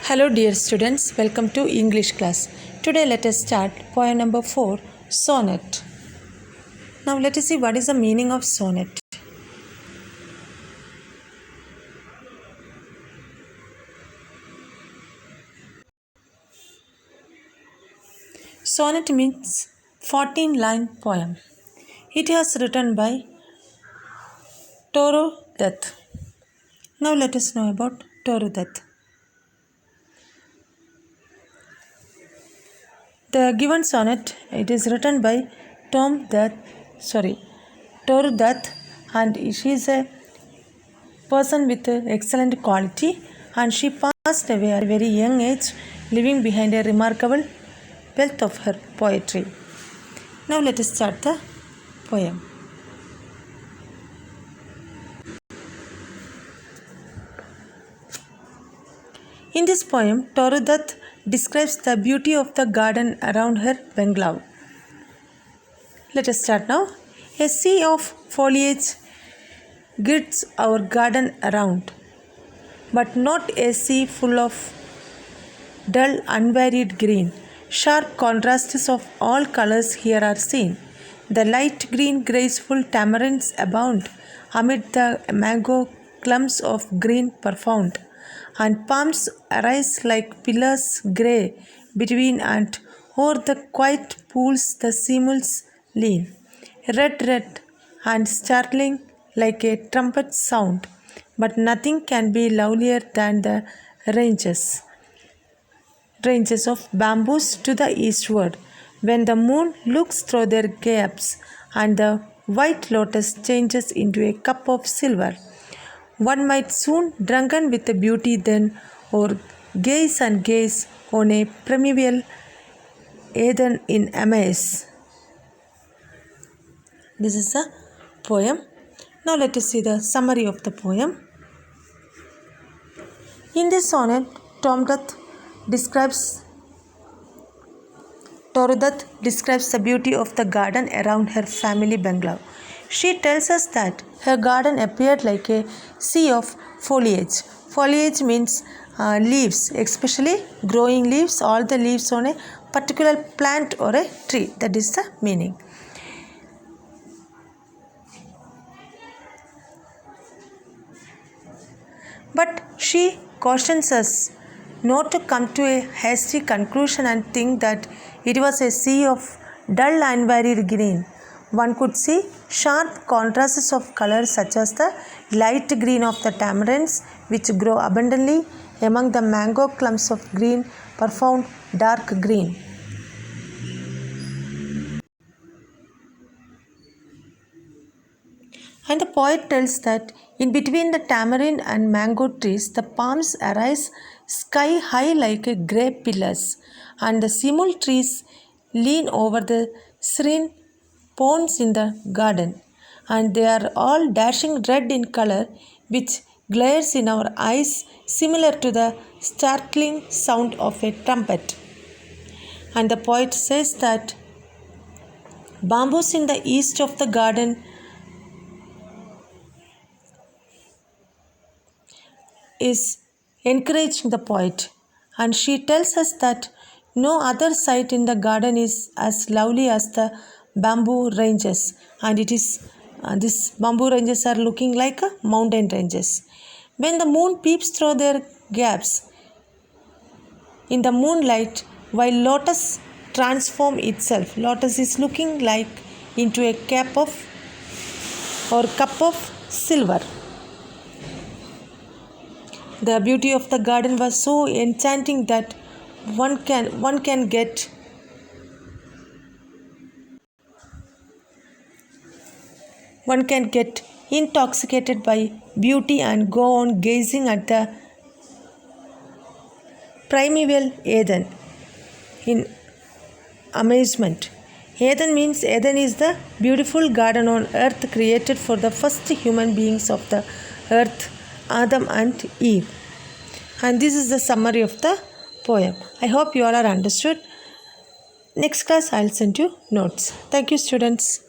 Hello dear students, welcome to English class. Today let us start poem number 4, Sonnet. Now let us see what is the meaning of sonnet. Sonnet means 14-line poem. It was written by Toru Dutt. Now let us know about Toru Dutt. The given sonnet, it is written by Toru Dutt, and she is a person with excellent quality, and she passed away at a very young age, leaving behind a remarkable wealth of her poetry. Now let us start the poem. In this poem, Toru Dutt describes the beauty of the garden around her bungalow. Let us start now. A sea of foliage girds our garden around, but not a sea full of dull, unvaried green. Sharp contrasts of all colors here are seen. The light green, graceful tamarinds abound amid the mango clumps of green profound, and palms arise like pillars grey between, and o'er the quiet pools the simults lean, red and startling like a trumpet sound. But nothing can be lovelier than the ranges of bamboos to the eastward, when the moon looks through their gaps and the white lotus changes into a cup of silver. One might soon, drunken with the beauty then, or gaze and gaze on a primeval Eden in amaze. This is a poem. Now let us see the summary of the poem. In this sonnet, Toru Dutt describes the beauty of the garden around her family bungalow. She tells us that her garden appeared like a sea of foliage. Foliage means leaves, especially growing leaves, all the leaves on a particular plant or a tree. That is the meaning. But she cautions us not to come to a hasty conclusion and think that it was a sea of dull and varied green. One could see sharp contrasts of colors such as the light green of the tamarinds, which grow abundantly among the mango clumps of green, profound dark green. And the poet tells that in between the tamarind and mango trees, the palms arise sky high like grey pillars, and the simul trees lean over the serene ponds in the garden, and they are all dashing red in color, which glares in our eyes similar to the startling sound of a trumpet. And the poet says that bamboos in the east of the garden is encouraging the poet, and she tells us that no other sight in the garden is as lovely as the bamboo ranges, and it is these bamboo ranges are looking like mountain ranges. When the moon peeps through their gaps in the moonlight, while lotus transform itself, lotus is looking like into a cup of silver. The beauty of the garden was so enchanting that one can get intoxicated by beauty and go on gazing at the primeval Eden in amazement. Eden is the beautiful garden on earth created for the first human beings of the earth, Adam and Eve. And this is the summary of the poem. I hope you all are understood. Next class I will send you notes. Thank you, students.